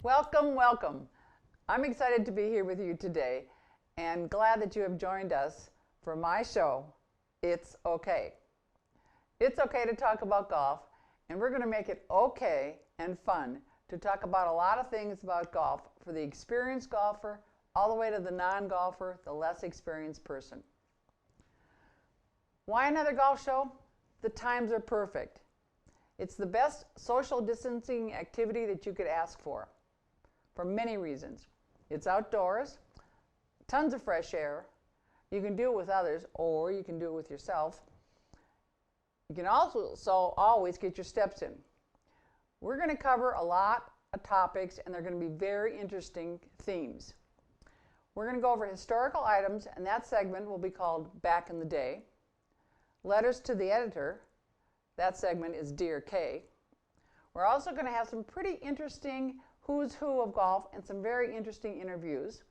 Welcome, welcome. I'm excited to be here with you today and glad that you have joined us for my show, It's Okay. It's okay to talk about golf, and we're going to make it okay and fun to talk about a lot of things about golf for the experienced golfer all the way to the non-golfer, the less experienced person. Why another golf show? The times are perfect. It's the best social distancing activity that you could ask for many reasons. It's outdoors, tons of fresh air. You can do it with others, or you can do it with yourself. You can also always get your steps in. We're going to cover a lot of topics, and they're going to be very interesting themes. We're going to go over historical items, and that segment will be called Back in the Day. Letters to the Editor, that segment is Dear Kay. We're also going to have some pretty interesting who's who of golf and some very interesting interviews.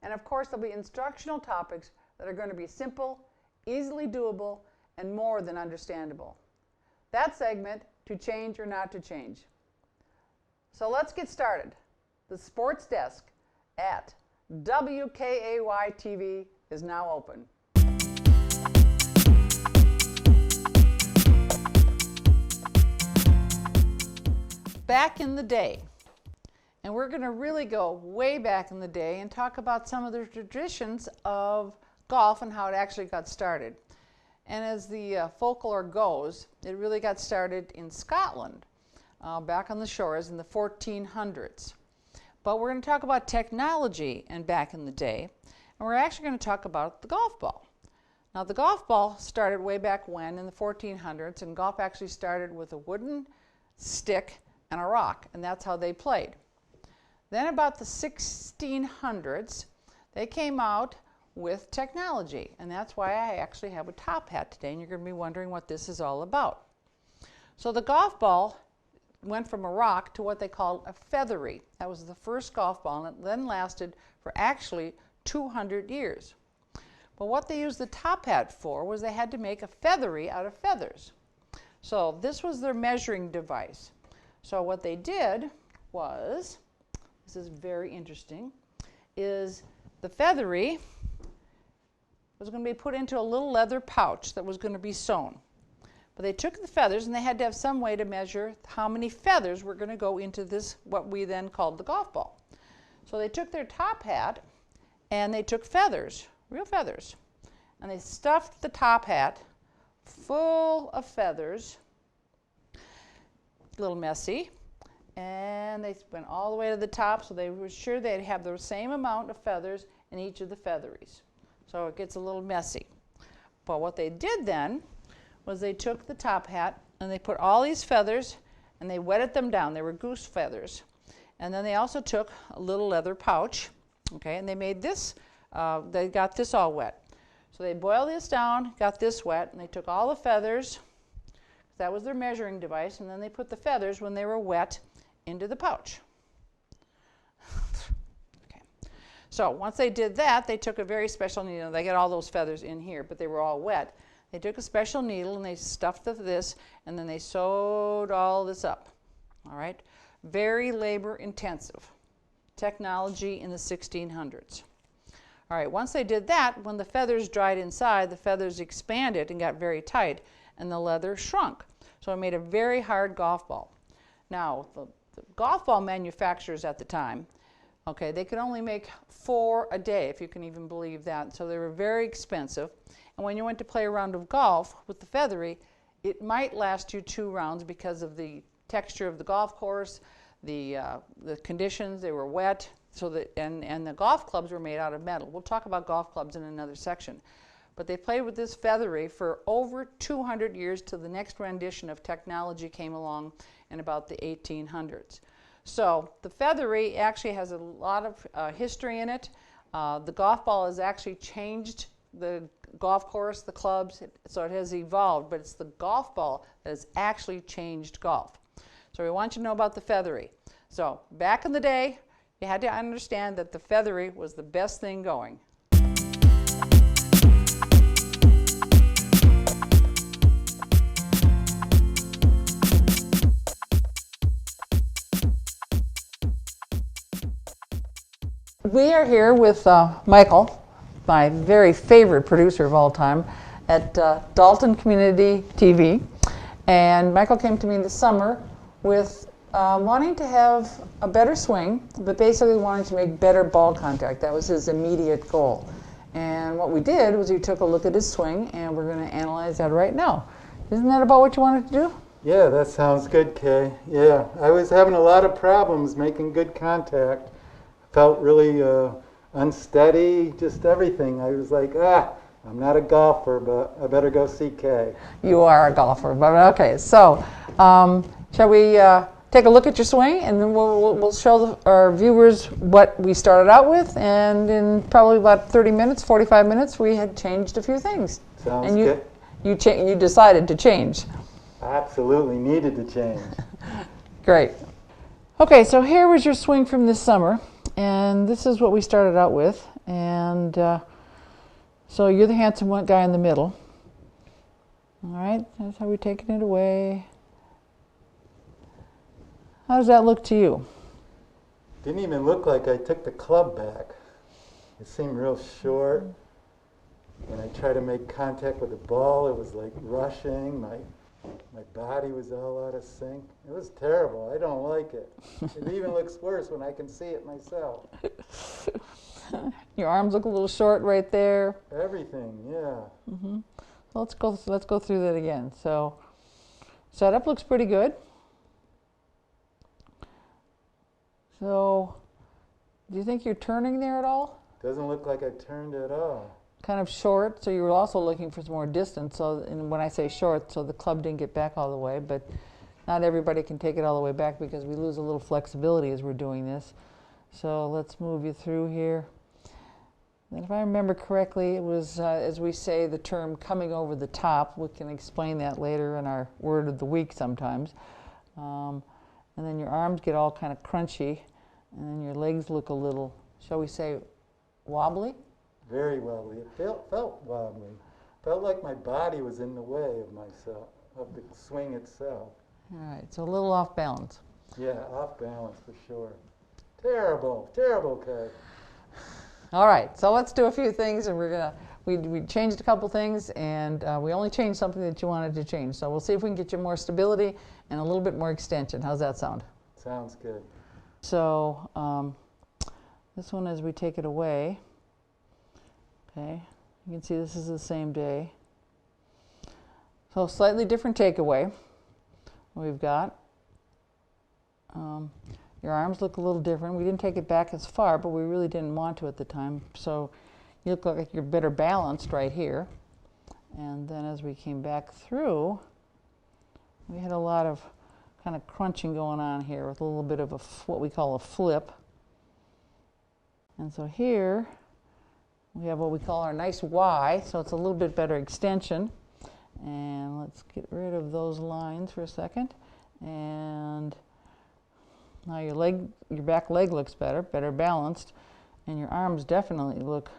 And of course, there'll be instructional topics that are going to be simple, easily doable, and more than understandable. That segment, To Change or Not to Change. So let's get started. The sports desk at WKAY TV is now open. Back in the day. And we're going to really go way back in the day and talk about some of the traditions of golf and how it actually got started. And as the folklore goes, it really got started in Scotland, back on the shores in the 1400s. But we're going to talk about technology and back in the day, and we're actually going to talk about the golf ball. Now, the golf ball started way back when in the 1400s, and golf actually started with a wooden stick and a rock, and that's how they played. Then about the 1600s, they came out with technology, and that's why I actually have a top hat today, and you're going to be wondering what this is all about. So the golf ball went from a rock to what they called a feathery. That was the first golf ball, and it then lasted for actually 200 years. But what they used the top hat for was they had to make a feathery out of feathers. So this was their measuring device. So what they did was, this is very interesting, is the feathery was going to be put into a little leather pouch that was going to be sewn. But they took the feathers, and they had to have some way to measure how many feathers were going to go into this, what we then called the golf ball. So they took their top hat, and they took feathers, real feathers, and they stuffed the top hat full of feathers, a little messy, and they went all the way to the top, so they were sure they'd have the same amount of feathers in each of the featheries. So it gets a little messy. But what they did then was they took the top hat and they put all these feathers and they wetted them down. They were goose feathers. And then they also took a little leather pouch, okay, and they made this, they got this all wet. So they boiled this down, got this wet, and they took all the feathers, that was their measuring device, and then they put the feathers when they were wet into the pouch. Okay. So once they did that, they took a very special needle. They got all those feathers in here, but they were all wet. They took a special needle and they stuffed this, and then they sewed all this up. All right? Very labor intensive technology in the 1600s. All right, once they did that, when the feathers dried inside, the feathers expanded and got very tight, and the leather shrunk. So it made a very hard golf ball. Now, the golf ball manufacturers at the time, okay, they could only make 4 a day, if you can even believe that. So they were very expensive. And when you went to play a round of golf with the feathery, it might last you 2 rounds because of the texture of the golf course, the conditions. They were wet, so that and the golf clubs were made out of metal. We'll talk about golf clubs in another section. But they played with this feathery for over 200 years till the next rendition of technology came along in about the 1800s. So the feathery actually has a lot of history in it. The golf ball has actually changed the golf course, the clubs, so it has evolved, but it's the golf ball that has actually changed golf. So we want you to know about the feathery. So back in the day, you had to understand that the feathery was the best thing going. We are here with Michael, my very favorite producer of all time, at Dalton Community TV. And Michael came to me this summer with wanting to have a better swing, but basically wanting to make better ball contact. That was his immediate goal. And what we did was we took a look at his swing, and we're going to analyze that right now. Isn't that about what you wanted to do? Yeah, that sounds good, Kay. Yeah, I was having a lot of problems making good contact. Felt really unsteady, just everything. I was like, I'm not a golfer, but I better go see Kay. You are a golfer, but okay. So, shall we take a look at your swing, and then we'll show our viewers what we started out with, and in probably about 30 minutes, 45 minutes, we had changed a few things. Sounds and good. You decided to change. Absolutely needed to change. Great. Okay, so here was your swing from this summer, and this is what we started out with. And so you're the handsome one guy in the middle. All right, that's how we're taking it away. How does that look to you? Didn't even look like I took the club back. It seemed real short. When I tried to make contact with the ball, it was like rushing. My body was all out of sync. It was terrible. I don't like it. It even looks worse when I can see it myself. Your arms look a little short right there. Everything, yeah. Mm-hmm. So let's go through that again. So setup looks pretty good. So do you think you're turning there at all? Doesn't look like I turned at all. Kind of short, so you were also looking for some more distance. So, and when I say short, so the club didn't get back all the way, but not everybody can take it all the way back because we lose a little flexibility as we're doing this. So let's move you through here. And if I remember correctly, it was, as we say, the term coming over the top. We can explain that later in our word of the week sometimes. And then your arms get all kind of crunchy, and then your legs look a little, shall we say, wobbly? Very wobbly. It felt wobbly. Felt like my body was in the way of myself, of the swing itself. All right, so a little off balance. Yeah, off balance for sure. Terrible, terrible, Kay. All right, so let's do a few things, and we changed a couple things, and we only changed something that you wanted to change. So we'll see if we can get you more stability and a little bit more extension. How's that sound? Sounds good. So this one, as we take it away, okay, you can see this is the same day. So slightly different takeaway. We've got your arms look a little different. We didn't take it back as far, but we really didn't want to at the time. So you look like you're better balanced right here. And then as we came back through, we had a lot of kind of crunching going on here with a little bit of what we call a flip. And so here we have what we call our nice Y, so it's a little bit better extension. And let's get rid of those lines for a second. And now your back leg looks better balanced, and your arms definitely look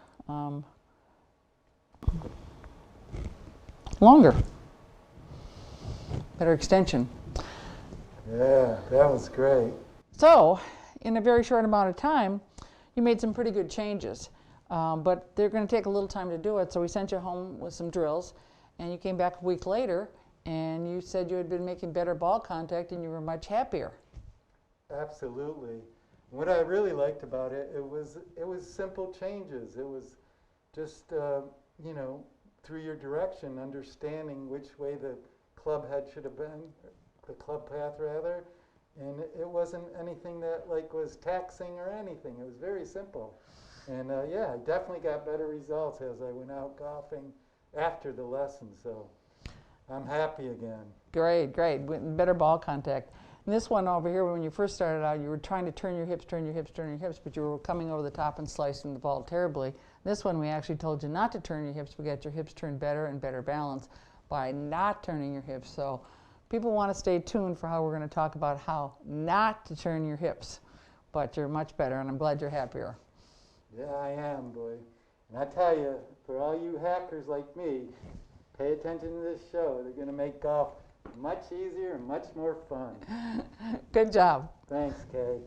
longer, better extension. Yeah, that was great. So, in a very short amount of time, you made some pretty good changes, but they're going to take a little time to do it. So we sent you home with some drills, and you came back a week later, and you said you had been making better ball contact, and you were much happier. Absolutely. What I really liked about it, it was simple changes. It was just, through your direction, understanding which way the club head should have been, the club path rather, and it wasn't anything that was taxing or anything. It was very simple. And I definitely got better results as I went out golfing after the lesson, so I'm happy again. Great. Better ball contact. And this one over here, when you first started out, you were trying to turn your hips, but you were coming over the top and slicing the ball terribly. This one, we actually told you not to turn your hips. We got your hips turned better and better balanced by not turning your hips. So people want to stay tuned for how we're going to talk about how not to turn your hips. But you're much better, and I'm glad you're happier. Yeah, I am, boy. And I tell you, for all you hackers like me, pay attention to this show. They're going to make golf much easier and much more fun. Good job. Thanks, Kay.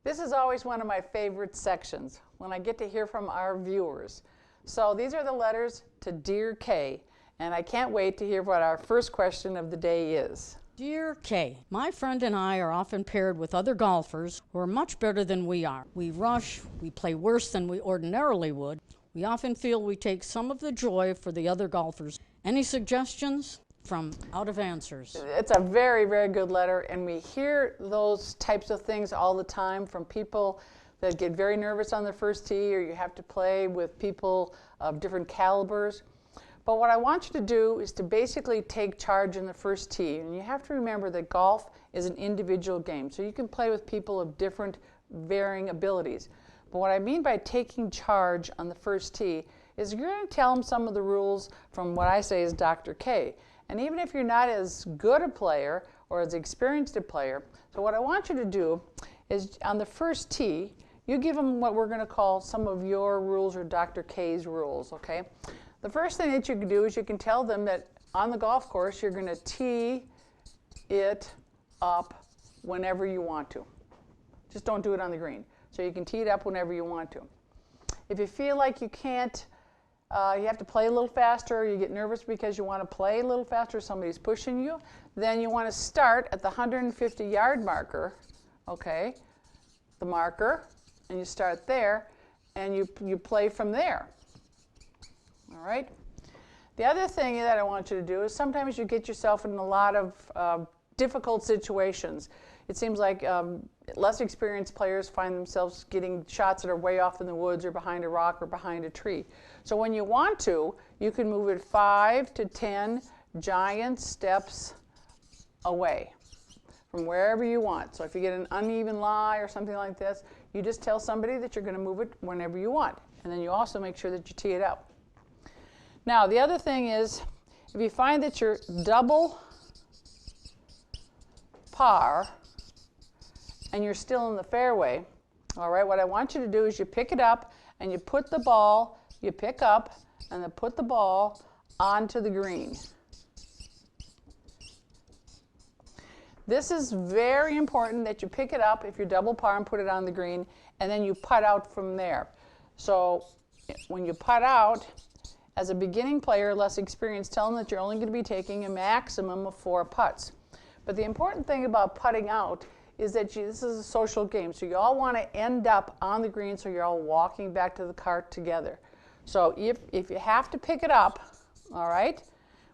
This is always one of my favorite sections when I get to hear from our viewers. So these are the letters to Dear Kay, and I can't wait to hear what our first question of the day is. Dear Kay, my friend and I are often paired with other golfers who are much better than we are. We rush, we play worse than we ordinarily would. We often feel we take some of the joy for the other golfers. Any suggestions? From Out of Answers. It's a very, very good letter, and we hear those types of things all the time from people that get very nervous on their first tee, or you have to play with people of different calibers. But what I want you to do is to basically take charge in the first tee, and you have to remember that golf is an individual game, so you can play with people of different varying abilities. But what I mean by taking charge on the first tee is you're going to tell them some of the rules from what I say is Dr. K. And even if you're not as good a player or as experienced a player, so what I want you to do is on the first tee, you give them what we're going to call some of your rules or Dr. K's rules, okay? The first thing that you can do is you can tell them that on the golf course, you're going to tee it up whenever you want to. Just don't do it on the green. So you can tee it up whenever you want to. If you feel like you can't, you have to play a little faster, or you get nervous because you want to play a little faster, somebody's pushing you, then you want to start at the 150-yard marker, okay, the marker, and you start there, and you play from there, all right? The other thing that I want you to do is sometimes you get yourself in a lot of difficult situations. It seems like less experienced players find themselves getting shots that are way off in the woods or behind a rock or behind a tree. So when you want to, you can move it 5 to 10 giant steps away from wherever you want. So if you get an uneven lie or something like this, you just tell somebody that you're going to move it whenever you want. And then you also make sure that you tee it up. Now, the other thing is, if you find that you're double par and you're still in the fairway, all right, what I want you to do is you pick it up and you put the ball, you pick up and then put the ball onto the green. This is very important that you pick it up if you're double par and put it on the green, and then you putt out from there. So when you putt out, as a beginning player, less experienced, tell them that you're only going to be taking a maximum of 4 putts. But the important thing about putting out is that this is a social game, so you all want to end up on the green so you're all walking back to the cart together. So if you have to pick it up, all right,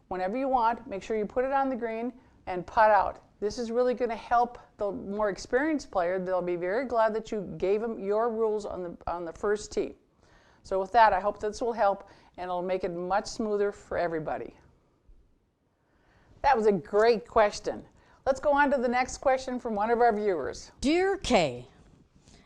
whenever you want, make sure you put it on the green and putt out. This is really going to help the more experienced player. They'll be very glad that you gave them your rules on the first tee. So with that, I hope this will help, and it'll make it much smoother for everybody. That was a great question. Let's go on to the next question from one of our viewers. Dear Kay,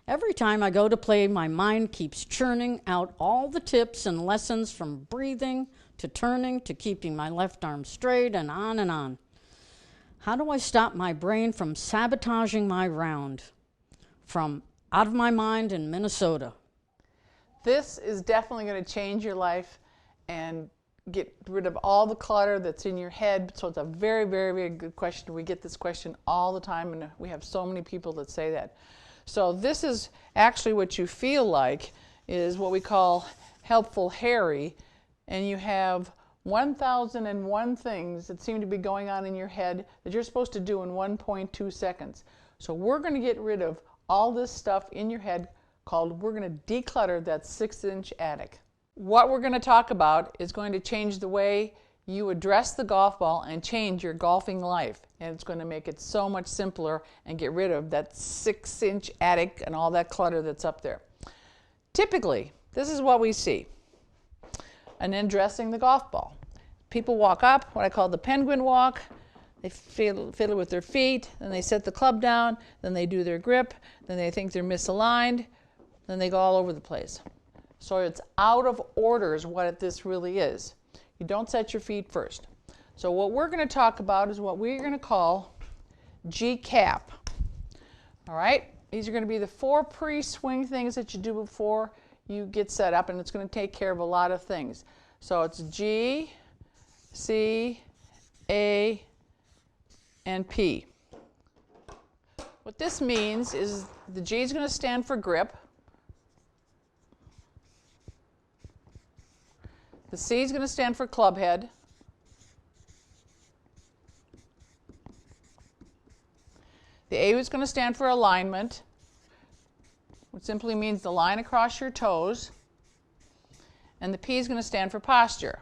every time I go to play, my mind keeps churning out all the tips and lessons from breathing to turning to keeping my left arm straight and on and on. How do I stop my brain from sabotaging my round? From Out of My Mind in Minnesota. This is definitely going to change your life and get rid of all the clutter that's in your head. So it's a very, very, very good question. We get this question all the time, and we have so many people that say that. So this is actually what you feel like is what we call helpful Harry, and you have 1,001 things that seem to be going on in your head that you're supposed to do in 1.2 seconds. So we're going to get rid of all this stuff in your head we're going to declutter that 6-inch attic. What we're going to talk about is going to change the way you address the golf ball and change your golfing life. And it's going to make it so much simpler and get rid of that 6-inch attic and all that clutter that's up there. Typically, this is what we see. And then dressing the golf ball. People walk up, what I call the penguin walk. They fiddle with their feet, then they set the club down, then they do their grip, then they think they're misaligned, then they go all over the place. So it's out of order is what this really is. You don't set your feet first. So what we're going to talk about is what we're going to call G-cap. All right? These are going to be the 4 pre-swing things that you do before you get set up, and it's going to take care of a lot of things. So it's G, C, A, and P. What this means is the G is going to stand for grip. The C is going to stand for club head. The A is going to stand for alignment, which simply means the line across your toes. And the P is going to stand for posture.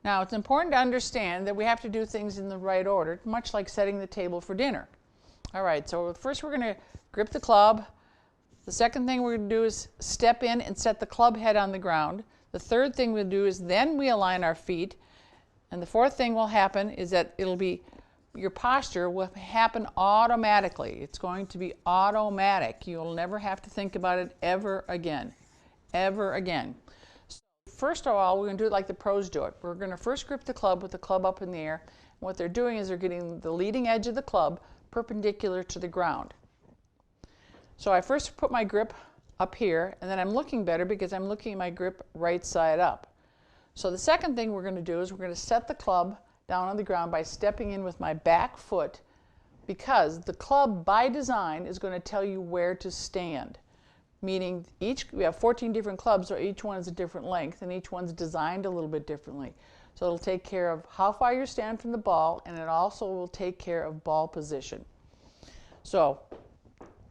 Now, it's important to understand that we have to do things in the right order, much like setting the table for dinner. All right, so first we're going to grip the club. The second thing we're going to do is step in and set the club head on the ground. The third thing we'll do is then we align our feet. And the fourth thing will happen is that your posture will happen automatically. It's going to be automatic. You'll never have to think about it ever again. Ever again. So first of all, we're going to do it like the pros do it. We're going to first grip the club with the club up in the air. And what they're doing is they're getting the leading edge of the club perpendicular to the ground. So I first put my grip up here, and then I'm looking better because I'm looking at my grip right side up. So the second thing we're going to do is we're going to set the club down on the ground by stepping in with my back foot, because the club by design is going to tell you where to stand. Meaning we have 14 different clubs, so each one is a different length, and each one's designed a little bit differently. So it'll take care of how far you stand from the ball, and it also will take care of ball position. So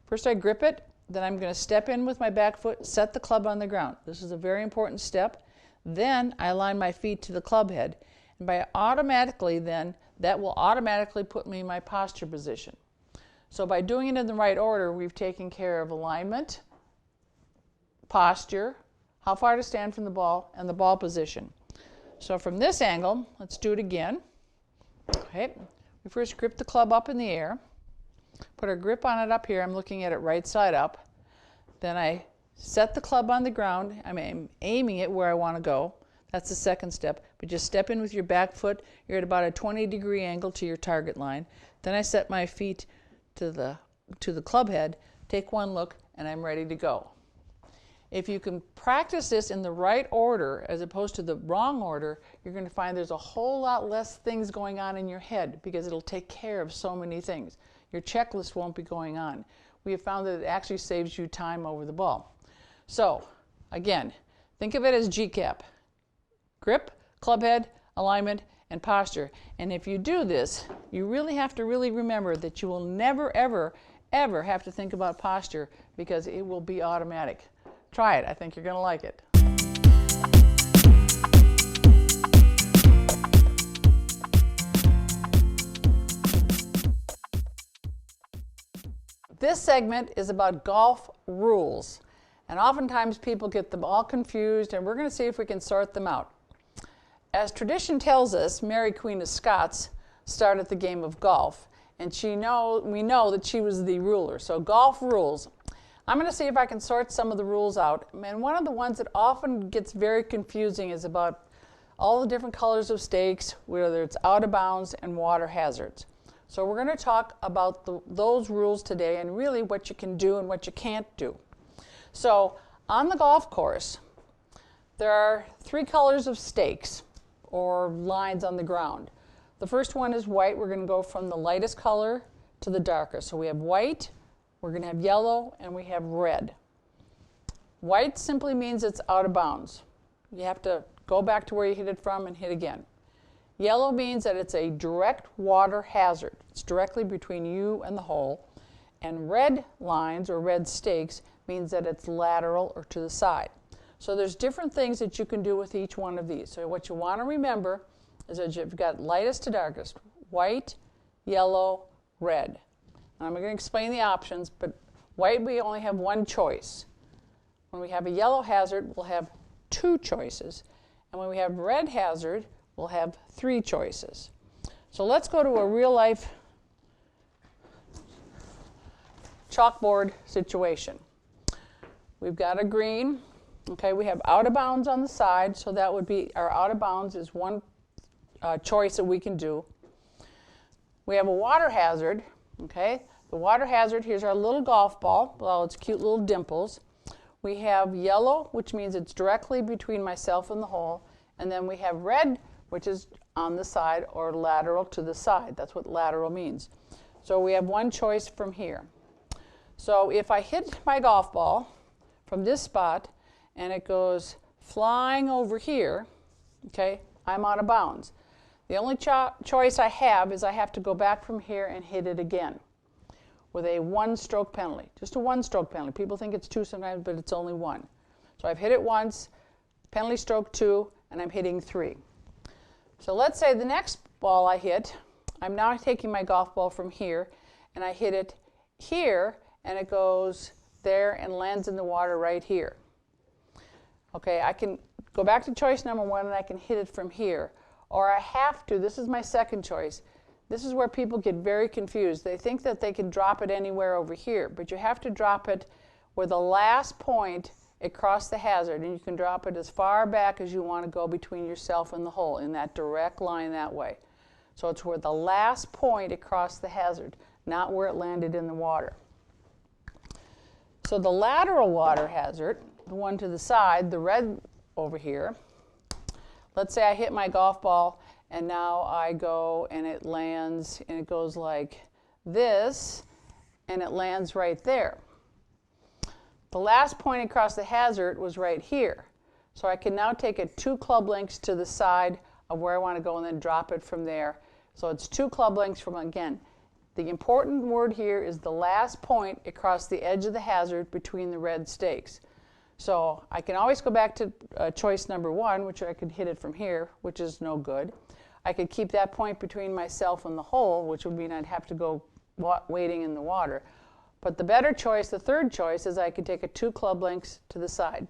first I grip it, then I'm going to step in with my back foot, set the club on the ground. This is a very important step. Then I align my feet to the club head. And that will automatically put me in my posture position. So by doing it in the right order, we've taken care of alignment, posture, how far to stand from the ball, and the ball position. So from this angle, let's do it again. Okay. We first grip the club up in the air. Put our grip on it up here. I'm looking at it right side up. Then I set the club on the ground. I'm aiming it where I want to go. That's the second step. But just step in with your back foot. You're at about a 20-degree angle to your target line. Then I set my feet to the club head, take one look, and I'm ready to go. If you can practice this in the right order as opposed to the wrong order, you're going to find there's a whole lot less things going on in your head because it'll take care of so many things. Your checklist won't be going on. We have found that it actually saves you time over the ball. So, again, think of it as GCAP. Grip, club head, alignment, and posture. And if you do this, you really have to remember that you will never, ever, ever have to think about posture because it will be automatic. Try it. I think you're going to like it. This segment is about golf rules. And oftentimes people get them all confused, and we're going to see if we can sort them out. As tradition tells us, Mary Queen of Scots started the game of golf, and we know that she was the ruler. So golf rules. I'm going to see if I can sort some of the rules out. And one of the ones that often gets very confusing is about all the different colors of stakes, whether it's out of bounds and water hazards. So we're going to talk about those rules today and really what you can do and what you can't do. So on the golf course, there are 3 colors of stakes or lines on the ground. The first one is white. We're going to go from the lightest color to the darkest. So we have white, we're going to have yellow, and we have red. White simply means it's out of bounds. You have to go back to where you hit it from and hit again. Yellow means that it's a direct water hazard. It's directly between you and the hole. And red lines or red stakes means that it's lateral or to the side. So there's different things that you can do with each one of these. So what you want to remember is that you've got lightest to darkest, white, yellow, red. And I'm going to explain the options, but white we only have one choice. When we have a yellow hazard, we'll have 2 choices. And when we have red hazard, we'll have 3 choices. So let's go to a real life chalkboard situation. We've got a green. Okay, we have out of bounds on the side, so that would be our out of bounds is one choice that we can do. We have a water hazard. Okay, the water hazard, here's our little golf ball with all its cute little dimples. We have yellow, which means it's directly between myself and the hole. And then we have red, which is on the side, or lateral to the side. That's what lateral means. So we have one choice from here. So if I hit my golf ball from this spot and it goes flying over here, okay, I'm out of bounds. The only choice I have is I have to go back from here and hit it again with a one-stroke penalty. Just a one-stroke penalty. People think it's two sometimes, but it's only one. So I've hit it once, penalty stroke 2, and I'm hitting 3. So let's say the next ball I hit, I'm now taking my golf ball from here, and I hit it here, and it goes there and lands in the water right here. Okay, I can go back to choice number 1, and I can hit it from here. Or I have to, this is my second choice. This is where people get very confused. They think that they can drop it anywhere over here, but you have to drop it where the last point across the hazard, and you can drop it as far back as you want to go between yourself and the hole, in that direct line that way. So it's where the last point across the hazard, not where it landed in the water. So the lateral water hazard, the one to the side, the red over here, let's say I hit my golf ball and now I go and it lands and it goes like this and it lands right there. The last point across the hazard was right here. So I can now take it 2 club lengths to the side of where I want to go and then drop it from there. So it's 2 club lengths from, again, the important word here is the last point across the edge of the hazard between the red stakes. So I can always go back to choice number 1, which I could hit it from here, which is no good. I could keep that point between myself and the hole, which would mean I'd have to go wading in the water. But the better choice, the third choice, is I could take it 2 club lengths to the side.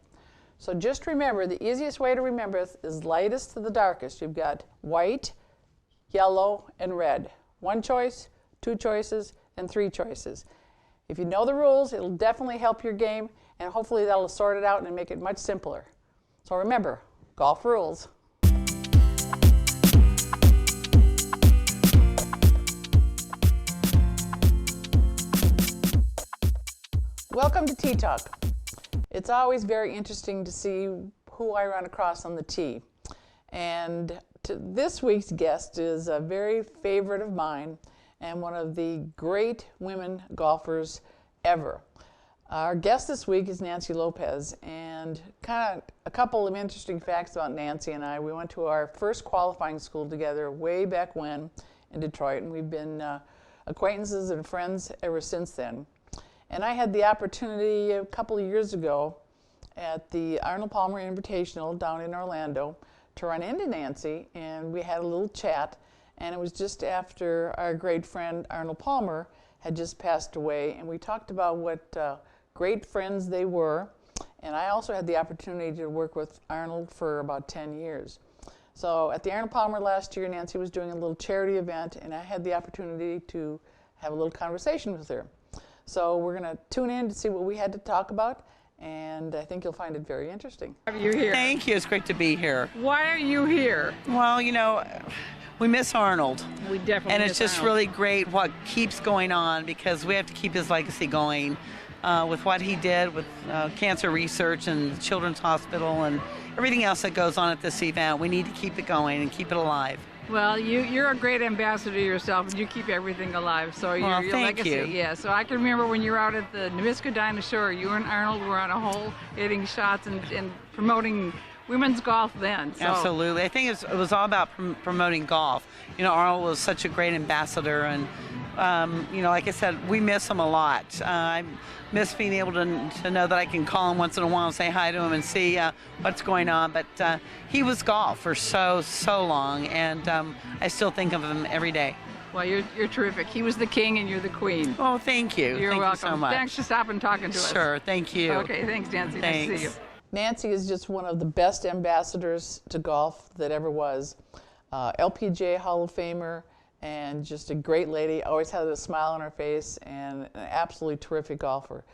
So just remember, the easiest way to remember is lightest to the darkest. You've got white, yellow, and red. 1 choice, 2 choices, and 3 choices. If you know the rules, it'll definitely help your game, and hopefully that'll sort it out and make it much simpler. So remember, golf rules. Welcome to Tee Talk. It's always very interesting to see who I run across on the tee. And this week's guest is a very favorite of mine and one of the great women golfers ever. Our guest this week is Nancy Lopez, and kind of a couple of interesting facts about Nancy and I. We went to our first qualifying school together way back when in Detroit, and we've been acquaintances and friends ever since then. And I had the opportunity a couple of years ago at the Arnold Palmer Invitational down in Orlando to run into Nancy, and we had a little chat, and it was just after our great friend Arnold Palmer had just passed away, and we talked about what great friends they were, and I also had the opportunity to work with Arnold for about 10 years. So at the Arnold Palmer last year, Nancy was doing a little charity event, and I had the opportunity to have a little conversation with her. So we're going to tune in to see what we had to talk about, and I think you'll find it very interesting. Are you here? Thank you. It's great to be here. Why are you here? Well, you know, we miss Arnold. We definitely And miss it's just Arnold. really great what keeps going on, because we have to keep his legacy going with what he did with cancer research and the Children's Hospital and everything else that goes on at this event. We need to keep it going and keep it alive. Well, you're a great ambassador yourself, and you keep everything alive. So Well, your thank legacy, you. yeah. So I can remember when you were out at the Nabisco Dinosaur, you and Arnold were on a hole hitting shots and promoting women's golf then. So. Absolutely. I think it was all about promoting golf. You know, Arnold was such a great ambassador, and you know, like I said, we miss him a lot. I miss being able to know that I can call him once in a while and say hi to him and see what's going on. But he was golf for so long, and I still think of him every day. Well, you're terrific. He was the king, and you're the queen. Oh, thank you. You're thank welcome. you so much. Thanks for stopping talking to us. Sure, thank you. Okay, thanks, Nancy. Nice to see you. Thanks. Nancy is just one of the best ambassadors to golf that ever was. LPGA Hall of Famer, and just a great lady, always had a smile on her face, and an absolutely terrific golfer.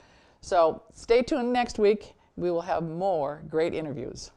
So stay tuned next week. We will have more great interviews.